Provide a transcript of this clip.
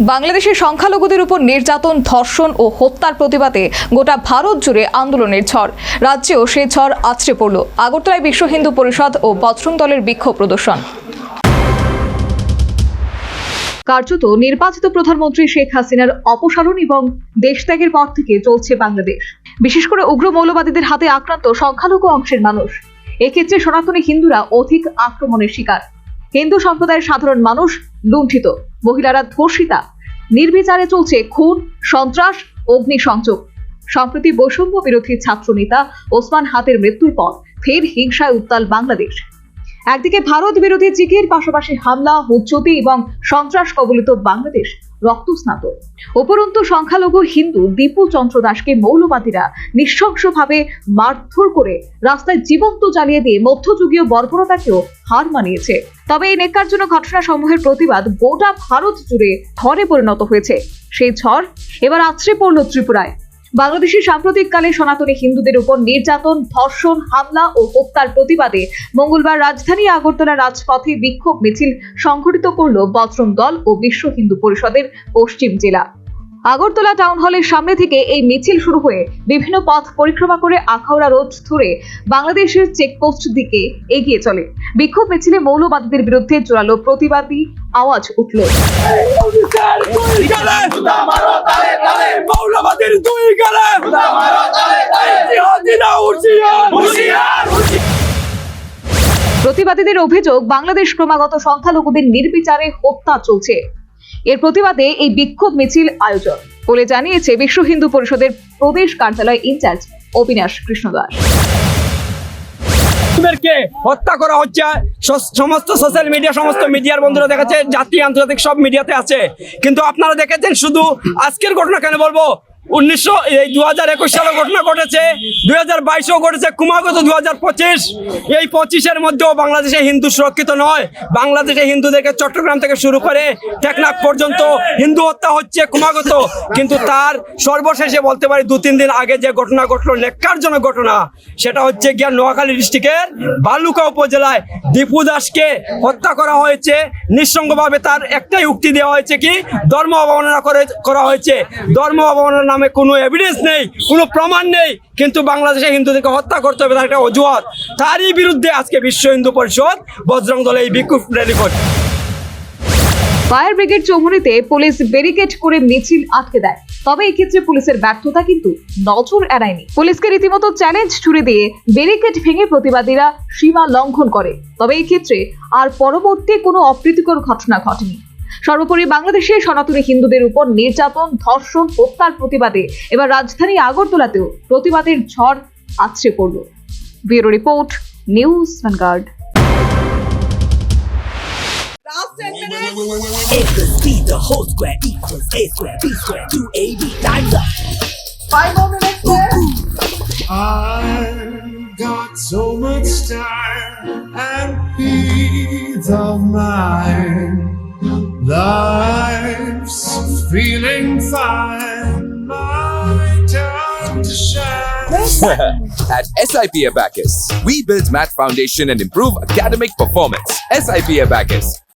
বাংলাদেশের সংখ্যালঘুদের উপর নির্যাতন, ধর্ষণ ও হত্যার প্রতিবাদে গোটা ভারত জুড়ে আন্দোলনের ঝড়। রাজ্যেও সেই ঝড় আছড়ে পড়ল। আগরতলায় বিশ্ব হিন্দু পরিষদ ও বজরং দলের বিক্ষোভ প্রদর্শন। কার্যত নির্বাচিত প্রধানমন্ত্রী শেখ হাসিনার অপসারণ এবং দেশত্যাগের পর থেকে চলছে বাংলাদেশ। বিশেষ করে উগ্র মৌলবাদীদের হাতে আক্রান্ত সংখ্যালঘু অংশের মানুষ। এক্ষেত্রে সনাতনী হিন্দুরা অধিক আক্রমণের শিকার। হিন্দু সম্প্রদায়ের সাধারণ মানুষ লুণ্ঠিত, মহিলারা ধর্ষিতা, নির্বিচারে চলছে খুন, সন্ত্রাস, অগ্নিসংযোগ। সম্প্রতি বৈষম্য বিরোধী ছাত্রনেতা ওসমান হাতের মৃত্যুর পর ফের হিংসায় উত্তাল বাংলাদেশ। একদিকে ভারত বিরোধী চিকির পাশাপাশি হামলা, হুজ্জতি এবং সন্ত্রাস কবলিত বাংলাদেশ রক্তস্নাত। উপরন্তু সংখ্যালঘু হিন্দু দীপু চন্দ্র দাসকে মৌলবাদীরা নৃশংসভাবে মারধর করে রাস্তায় জীবন্ত জ্বালিয়ে দিয়ে মধ্যযুগীয় বর্বরতাকেও হার মানিয়েছে। তবে এই ন্যাক্কারজনক ঘটনা সমূহের প্রতিবাদ গোটা ভারত জুড়ে ঝড়ে পরিণত হয়েছে। সেই ঝড় এবার আছড়ে পড়ল ত্রিপুরায়। বাংলাদেশের সাম্প্রতিককালে সনাতনী হিন্দুদের উপর নির্যাতন, ধর্ষণ, হামলা ও হত্যার প্রতিবাদে মঙ্গলবার রাজধানী আগরতলা রাজপথে বিক্ষোভ মিছিল সংঘটিত করল বজরং দল ও বিশ্ব হিন্দু পরিষদের পশ্চিম জেলা। আগরতলা টাউন হলের সামনে থেকে এই মিছিল শুরু হয়ে বিভিন্ন পথ পরিক্রমা করে আখাউড়া রোড ধরে বাংলাদেশের চেকপোস্ট দিকে এগিয়ে চলে। বিক্ষোভ মিছিলে মৌলবাদীদের বিরুদ্ধে জোরালো প্রতিবাদী আওয়াজ উঠল। প্রতিবাদীদের অভিযোগ, বাংলাদেশ ক্রমাগত সংখ্যালঘুদের নির্বিচারে হত্যা চলছে। এর প্রতিবাদে এই বিক্ষোভ মিছিল আয়োজন বলে জানিয়েছে বিশ্ব হিন্দু পরিষদের প্রদেশ কার্যালয় ইনচার্জ অবিনাশ কৃষ্ণ দাস। হত্যা করা হচ্ছে, সমস্ত সোশ্যাল মিডিয়া, সমস্ত মিডিয়ার বন্ধুরা দেখাচ্ছে, জাতীয় আন্তর্জাতিক সব মিডিয়াতে আছে। কিন্তু আপনারা দেখেছেন শুধু আজকের ঘটনা কেন বলবো, 2021 সালে ঘটনা ঘটেছে, 2022 ঘটেছে, ক্রমাগত 2025, এই 25-এর মধ্যেও বাংলাদেশে হিন্দু সুরক্ষিত নয়। বাংলাদেশে হিন্দুদেরকে চট্টগ্রাম থেকে শুরু করে টেকনাফ পর্যন্ত হিন্দু হত্যা হচ্ছে ক্রমাগত। কিন্তু তার সর্বশেষে বলতে পারি 2-3 দিন আগে যে ঘটনা ঘটলো, ন্যাক্কারজনক ঘটনা, সেটা হচ্ছে গিয়া নোয়াখালী ডিস্ট্রিক্টের বালুকা উপজেলায় দীপু দাসকে হত্যা করা হয়েছে নিঃসঙ্গভাবে। তার একটাই উক্তি দেওয়া হয়েছে কি, ধর্ম অবমাননা করা হয়েছে। ধর্ম অবমাননার নামে কোনো এভিডেন্স নেই, কোনো প্রমাণ নেই, কিন্তু বাংলাদেশে হিন্দুদেরকে হত্যা করতে হবে, তার একটা অজুহাত। তারই বিরুদ্ধে আজকে বিশ্ব হিন্দু পরিষদ বজরং দলে এই বিক্ষোভ র্যালি করছে। ফায়ার ব্রিগেড চৌমুহনীতে পুলিশ ব্যারিকেড করে মিছিল আটকে দেয়। তবে এক্ষেত্রে পুলিশের ব্যর্থতা কিন্তু নজর এড়ায়নি। পুলিশকে রীতিমতো চ্যালেঞ্জ ছুড়ে দিয়ে ব্যারিকেড ভেঙে প্রতিবাদীরা সীমা লঙ্ঘন করে। তবে এই ক্ষেত্রে আর পরবর্তী কোনো অপ্রীতিকর ঘটনা ঘটেনি। সর্বোপরি বাংলাদেশে সনাতনী হিন্দুদের উপর নির্যাতন, ধর্ষণ, হত্যার প্রতিবাদে এবার রাজধানী আগরতলাতেও প্রতিবাদের ঝড় আছড়ে পড়ল। Bureau report, news vanguard. Equals B, the whole square equals A square, B square, 2AB, time's up. 5 more minutes there. I've got so much time and peace of mind. Life's feeling fine. My time to shine. At SIP Abacus, we build math foundation and improve academic performance. SIP Abacus,